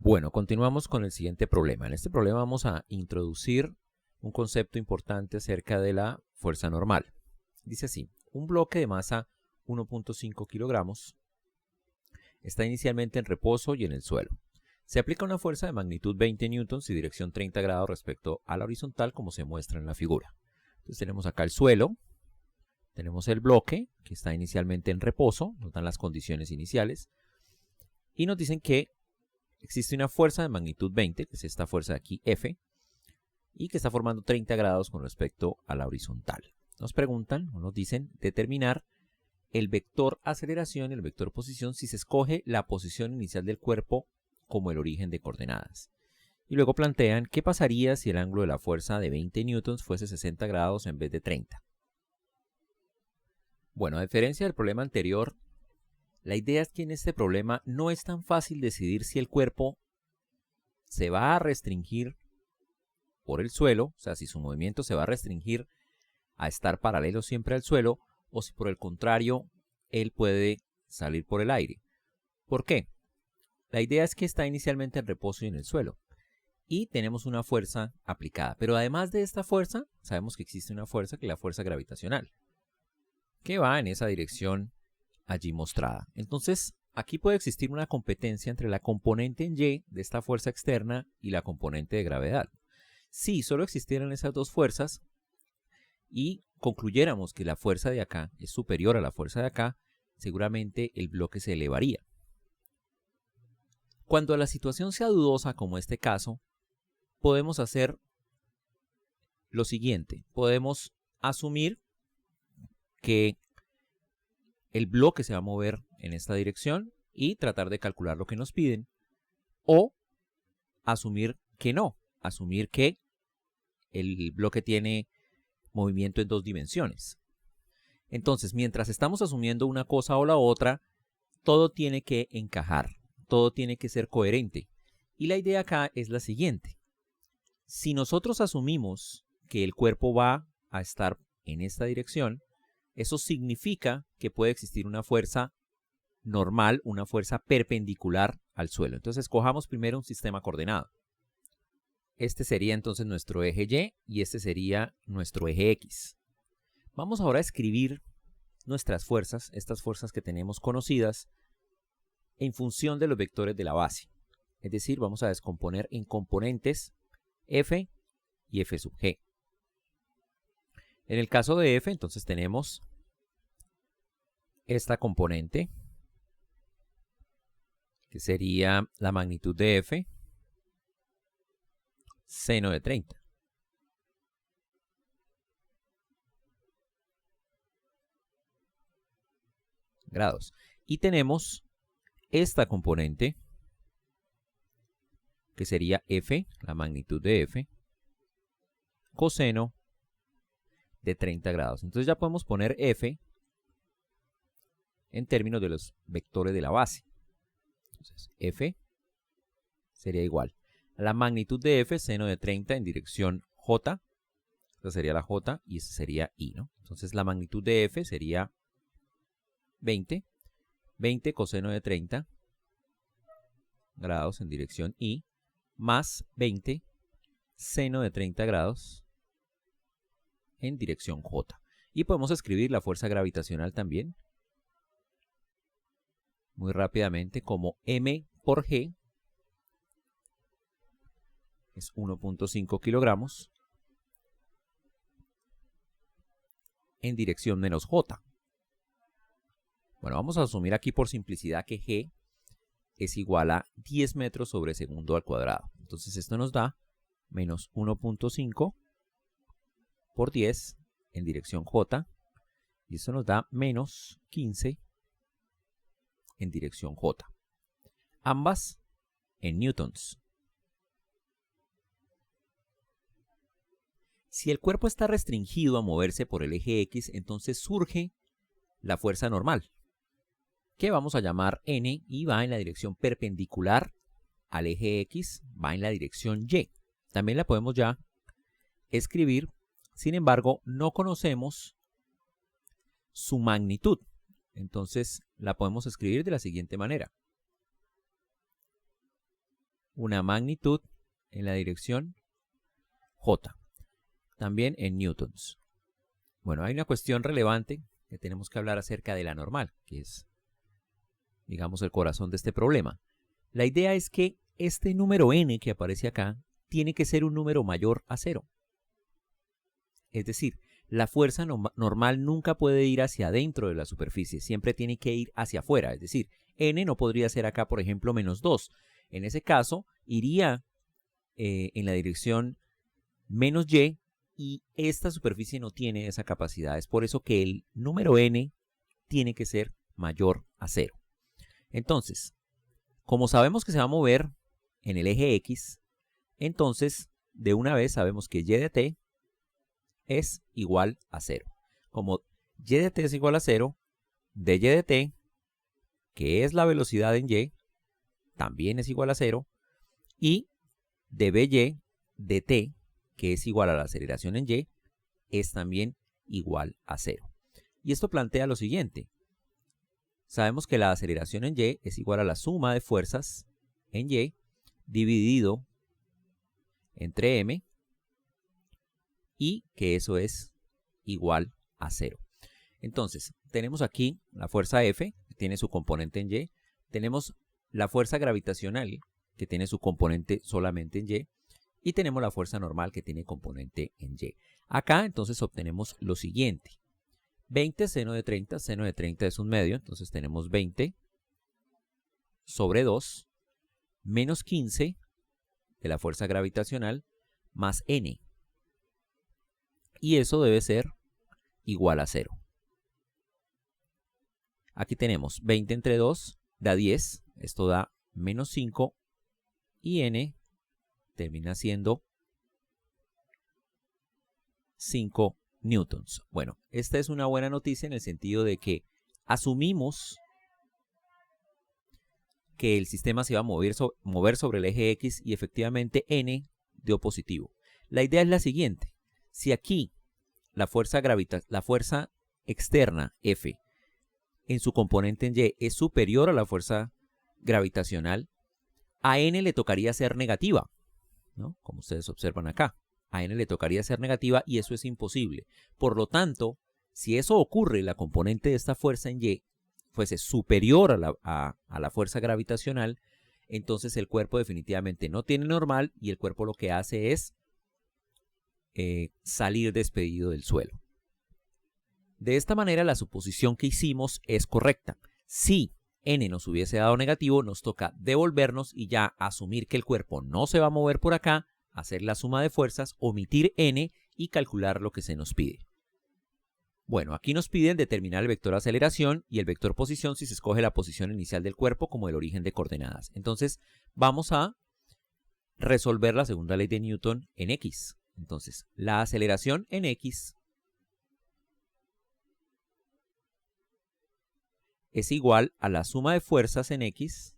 Bueno, continuamos con el siguiente problema. En este problema vamos a introducir un concepto importante acerca de la fuerza normal. Dice así, un bloque de masa 1.5 kilogramos está inicialmente en reposo y en el suelo. Se aplica una fuerza de magnitud 20 newtons y dirección 30 grados respecto a la horizontal como se muestra en la figura. Entonces tenemos acá el suelo, tenemos el bloque que está inicialmente en reposo, nos dan las condiciones iniciales y nos dicen que existe una fuerza de magnitud 20, que es esta fuerza de aquí, F, y que está formando 30 grados con respecto a la horizontal. Nos preguntan o nos dicen determinar el vector aceleración y el vector posición si se escoge la posición inicial del cuerpo como el origen de coordenadas. Y luego plantean qué pasaría si el ángulo de la fuerza de 20 newtons fuese 60 grados en vez de 30. Bueno, a diferencia del problema anterior, la idea es que en este problema no es tan fácil decidir si el cuerpo se va a restringir por el suelo, o sea, si su movimiento se va a restringir a estar paralelo siempre al suelo, o si por el contrario, él puede salir por el aire. ¿Por qué? La idea es que está inicialmente en reposo y en el suelo, y tenemos una fuerza aplicada. Pero además de esta fuerza, sabemos que existe una fuerza, que es la fuerza gravitacional, que va en esa dirección allí mostrada. Entonces, aquí puede existir una competencia entre la componente en Y de esta fuerza externa y la componente de gravedad. Si solo existieran esas dos fuerzas y concluyéramos que la fuerza de acá es superior a la fuerza de acá, seguramente el bloque se elevaría. Cuando la situación sea dudosa, como este caso, podemos hacer lo siguiente. Podemos asumir que el bloque se va a mover en esta dirección y tratar de calcular lo que nos piden, o asumir que no, asumir que el bloque tiene movimiento en dos dimensiones. Entonces, mientras estamos asumiendo una cosa o la otra, todo tiene que encajar, todo tiene que ser coherente. Y la idea acá es la siguiente. Si nosotros asumimos que el cuerpo va a estar en esta dirección, eso significa que puede existir una fuerza normal, una fuerza perpendicular al suelo. Entonces, escojamos primero un sistema coordenado. Este sería entonces nuestro eje Y y este sería nuestro eje X. Vamos ahora a escribir nuestras fuerzas, estas fuerzas que tenemos conocidas, en función de los vectores de la base. Es decir, vamos a descomponer en componentes F y F sub G. En el caso de F, entonces tenemos esta componente, que sería la magnitud de F, seno de 30. Grados. Y tenemos esta componente, que sería F, la magnitud de F, coseno de 30 grados. Entonces ya podemos poner F en términos de los vectores de la base. Entonces F sería igual a la magnitud de F, seno de 30 en dirección J. Esta sería la J y esta sería I, ¿no? Entonces la magnitud de F sería 20. 20 coseno de 30 grados en dirección I, más 20 seno de 30 grados en dirección J. Y podemos escribir la fuerza gravitacional también, muy rápidamente, como M por G, es 1.5 kilogramos, en dirección menos J. Bueno, vamos a asumir aquí por simplicidad que G es igual a 10 metros sobre segundo al cuadrado. Entonces esto nos da menos 1.5 por 10 en dirección J, y esto nos da menos 15 en dirección J. Ambas en newtons. Si el cuerpo está restringido a moverse por el eje X, entonces surge la fuerza normal, que vamos a llamar N, y va en la dirección perpendicular al eje X, va en la dirección Y. También la podemos ya escribir, sin embargo, no conocemos su magnitud. Entonces la podemos escribir de la siguiente manera. una magnitud en la dirección J, también en newtons. Bueno, hay una cuestión relevante que tenemos que hablar acerca de la normal, que es, digamos, el corazón de este problema. La idea es que este número n que aparece acá tiene que ser un número mayor a 0. Es decir, la fuerza normal nunca puede ir hacia adentro de la superficie, siempre tiene que ir hacia afuera. Es decir, n no podría ser acá, por ejemplo, menos 2. En ese caso, iría en la dirección menos y, y esta superficie no tiene esa capacidad. Es por eso que el número n tiene que ser mayor a 0. Entonces, como sabemos que se va a mover en el eje X, entonces de una vez sabemos que y de t es igual a 0. Como y de t es igual a 0, dy de t, que es la velocidad en y, también es igual a 0, y dby de t, que es igual a la aceleración en y, es también igual a 0. Y esto plantea lo siguiente. Sabemos que la aceleración en y es igual a la suma de fuerzas en y dividido entre m, y que eso es igual a 0. Entonces, tenemos aquí la fuerza F, que tiene su componente en y, tenemos la fuerza gravitacional, que tiene su componente solamente en y, y tenemos la fuerza normal, que tiene componente en y. Acá, entonces, obtenemos lo siguiente. 20 seno de 30 es un medio, entonces tenemos 20 sobre 2 menos 15 de la fuerza gravitacional más n. Y eso debe ser igual a 0. Aquí tenemos 20 entre 2 da 10, esto da menos 5 y n termina siendo 5 newtons. Bueno, esta es una buena noticia en el sentido de que asumimos que el sistema se iba a mover sobre el eje X y efectivamente n dio positivo. La idea es la siguiente. Si aquí la fuerza externa F en su componente en y es superior a la fuerza gravitacional, a n le tocaría ser negativa, ¿no? Como ustedes observan acá. A n le tocaría ser negativa y eso es imposible. Por lo tanto, si eso ocurre, la componente de esta fuerza en y fuese superior a la fuerza gravitacional, entonces el cuerpo definitivamente no tiene normal y el cuerpo lo que hace es salir despedido del suelo. De esta manera, la suposición que hicimos es correcta. Si n nos hubiese dado negativo, nos toca devolvernos y ya asumir que el cuerpo no se va a mover por acá, hacer la suma de fuerzas, omitir n y calcular lo que se nos pide. Bueno, aquí nos piden determinar el vector aceleración y el vector posición si se escoge la posición inicial del cuerpo como el origen de coordenadas. Entonces, vamos a resolver la segunda ley de Newton en X. Entonces, la aceleración en X es igual a la suma de fuerzas en X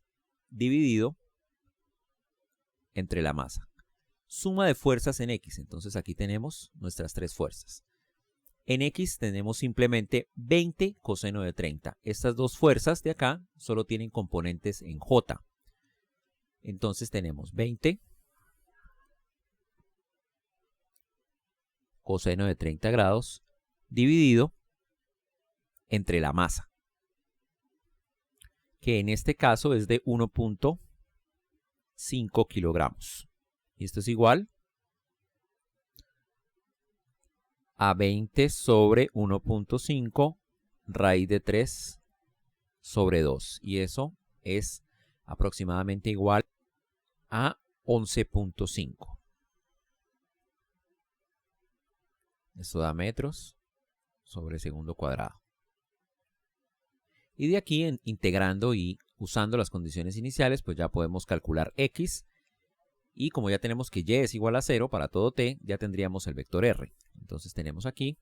dividido entre la masa. Suma de fuerzas en X, entonces aquí tenemos nuestras tres fuerzas. En X tenemos simplemente 20 coseno de 30. Estas dos fuerzas de acá solo tienen componentes en J. Entonces tenemos 20 coseno de 30 grados dividido entre la masa, que en este caso es de 1.5 kilogramos. Y esto es igual a 20 sobre 1.5 raíz de 3 sobre 2. Y eso es aproximadamente igual a 11.5. Esto da metros sobre segundo cuadrado. Y de aquí, integrando y usando las condiciones iniciales, pues ya podemos calcular X. Y como ya tenemos que y es igual a 0 para todo t, ya tendríamos el vector r. Entonces tenemos aquí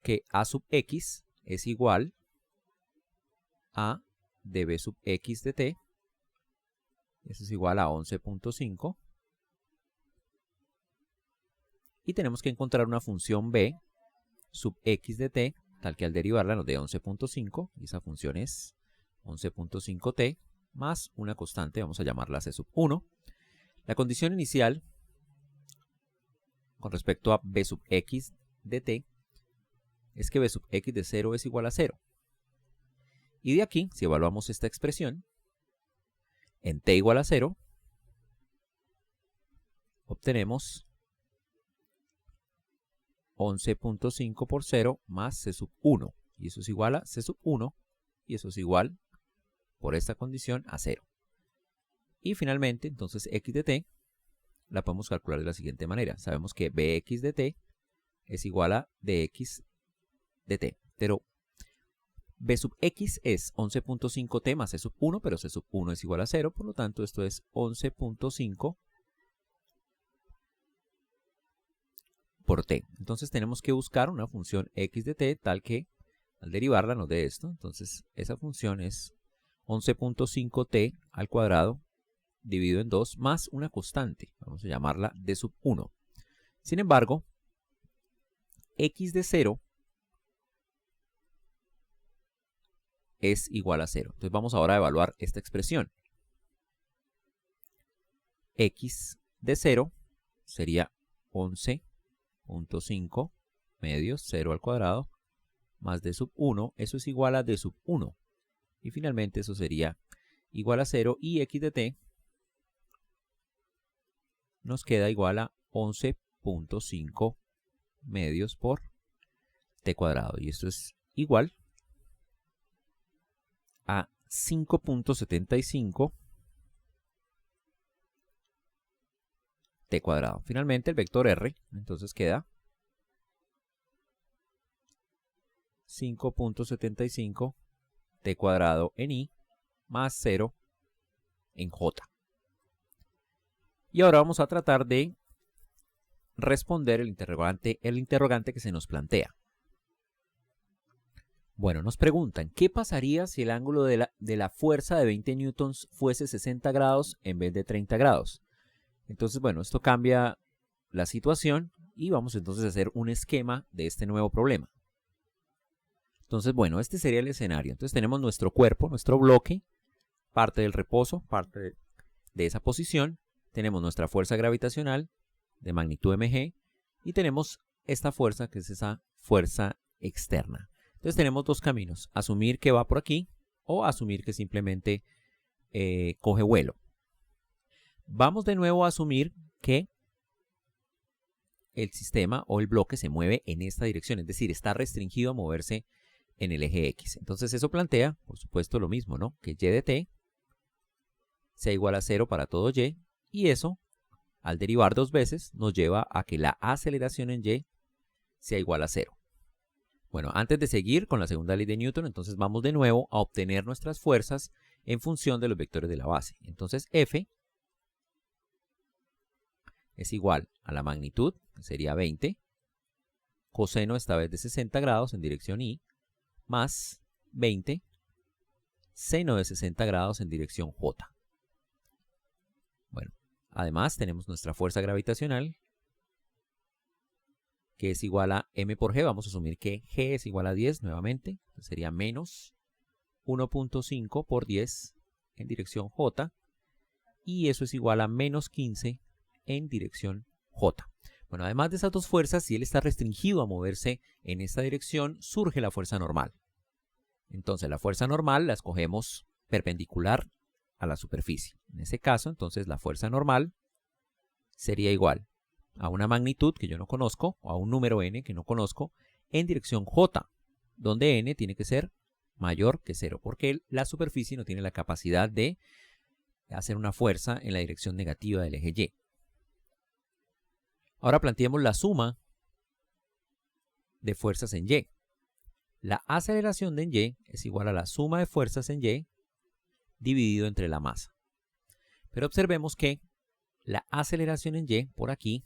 que a sub x es igual a db sub x de t. Eso es igual a 11.5. Y tenemos que encontrar una función b sub x de t, tal que al derivarla nos dé 11.5. Y esa función es 11.5t más una constante, vamos a llamarla C sub 1. La condición inicial con respecto a b sub x de t es que b sub x de 0 es igual a 0. Y de aquí, si evaluamos esta expresión, en t igual a 0, obtenemos 11.5 por 0 más c sub 1. Y eso es igual a c sub 1, y eso es igual, por esta condición, a 0. Y finalmente, entonces, x de t la podemos calcular de la siguiente manera. Sabemos que bx de t es igual a dx de t. Pero b sub x es 11.5t más c sub 1, pero c sub 1 es igual a 0. Por lo tanto, esto es 11.5 por t. Entonces tenemos que buscar una función x de t tal que al derivarla nos dé esto. Entonces esa función es 11.5t al cuadrado dividido en 2 más una constante. Vamos a llamarla d sub 1. Sin embargo, x de 0 es igual a 0. Entonces vamos ahora a evaluar esta expresión. X de 0 sería 11.5 medios 0 al cuadrado más d sub 1. Eso es igual a d sub 1. Y finalmente eso sería igual a 0 y x de t nos queda igual a 11.5 medios por t cuadrado. Y esto es igual a 5.75 t cuadrado. Finalmente el vector r entonces queda 5.75 t cuadrado en i más 0 en j. Y ahora vamos a tratar de responder el interrogante que se nos plantea. Bueno, nos preguntan, ¿qué pasaría si el ángulo de la fuerza de 20 newtons fuese 60 grados en vez de 30 grados? Entonces, bueno, esto cambia la situación y vamos entonces a hacer un esquema de este nuevo problema. Entonces, bueno, este sería el escenario. Entonces tenemos nuestro cuerpo, nuestro bloque, parte del reposo, parte de esa posición. Tenemos nuestra fuerza gravitacional de magnitud mg y tenemos esta fuerza que es esa fuerza externa. Entonces tenemos dos caminos, asumir que va por aquí o asumir que simplemente coge vuelo. Vamos de nuevo a asumir que el sistema o el bloque se mueve en esta dirección, es decir, está restringido a moverse en el eje X. Entonces eso plantea, por supuesto, lo mismo, ¿no? Que y de t sea igual a 0 para todo y, y eso, al derivar dos veces, nos lleva a que la aceleración en y sea igual a 0. Bueno, antes de seguir con la segunda ley de Newton, entonces vamos de nuevo a obtener nuestras fuerzas en función de los vectores de la base. Entonces F es igual a la magnitud, que sería 20, coseno esta vez de 60 grados en dirección I, más 20, seno de 60 grados en dirección J. Bueno, además tenemos nuestra fuerza gravitacional, que es igual a m por g. Vamos a asumir que g es igual a 10 nuevamente. Entonces sería menos 1.5 por 10 en dirección j. Y eso es igual a menos 15 en dirección j. Bueno, además de esas dos fuerzas, si él está restringido a moverse en esta dirección, surge la fuerza normal. Entonces la fuerza normal la escogemos perpendicular a la superficie. En ese caso, entonces la fuerza normal sería igual a una magnitud que yo no conozco, o a un número n que no conozco, en dirección j, donde n tiene que ser mayor que 0, porque la superficie no tiene la capacidad de hacer una fuerza en la dirección negativa del eje y. Ahora planteemos la suma de fuerzas en y. La aceleración de y es igual a la suma de fuerzas en y dividido entre la masa. Pero observemos que la aceleración en y por aquí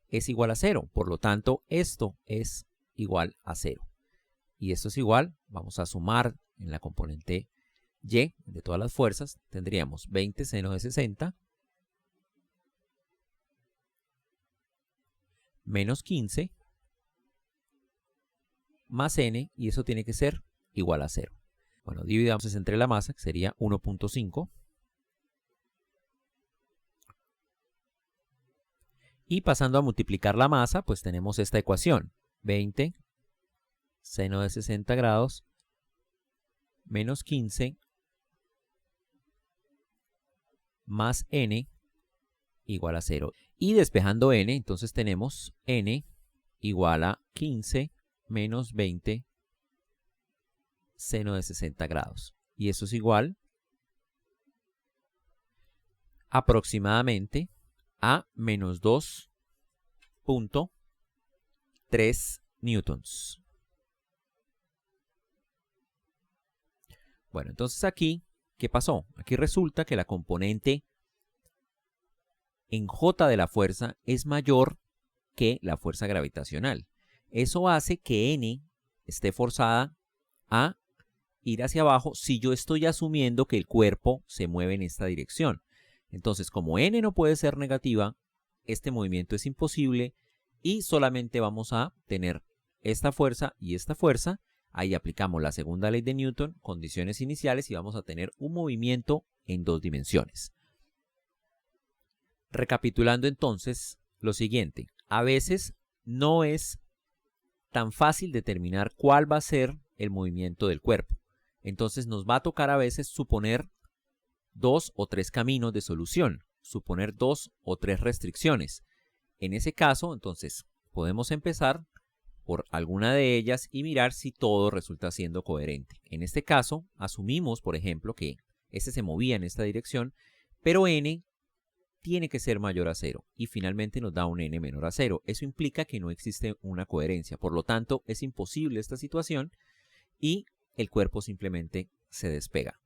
es igual a 0, por lo tanto esto es igual a 0. Y esto es igual, vamos a sumar en la componente y de todas las fuerzas, tendríamos 20 seno de 60 menos 15 más n, y eso tiene que ser igual a 0. Bueno, dividamos entre la masa, que sería 1.5. Y pasando a multiplicar la masa, pues tenemos esta ecuación. 20 seno de 60 grados menos 15 más n igual a 0. Y despejando n, entonces tenemos n igual a 15 menos 20 seno de 60 grados. Y eso es igual aproximadamente a menos 2.3 newtons. Bueno, entonces aquí, ¿qué pasó? Aquí resulta que la componente en J de la fuerza es mayor que la fuerza gravitacional. Eso hace que N esté forzada a ir hacia abajo si yo estoy asumiendo que el cuerpo se mueve en esta dirección. Entonces, como N no puede ser negativa, este movimiento es imposible y solamente vamos a tener esta fuerza y esta fuerza. Ahí aplicamos la segunda ley de Newton, condiciones iniciales, y vamos a tener un movimiento en 2 dimensiones. Recapitulando entonces lo siguiente, a veces no es tan fácil determinar cuál va a ser el movimiento del cuerpo. Entonces nos va a tocar a veces suponer 2 o 3 caminos de solución, suponer 2 o 3 restricciones. En ese caso, entonces, podemos empezar por alguna de ellas y mirar si todo resulta siendo coherente. En este caso, asumimos, por ejemplo, que este se movía en esta dirección, pero n tiene que ser mayor a 0 y finalmente nos da un n menor a 0. Eso implica que no existe una coherencia, por lo tanto es imposible esta situación y el cuerpo simplemente se despega.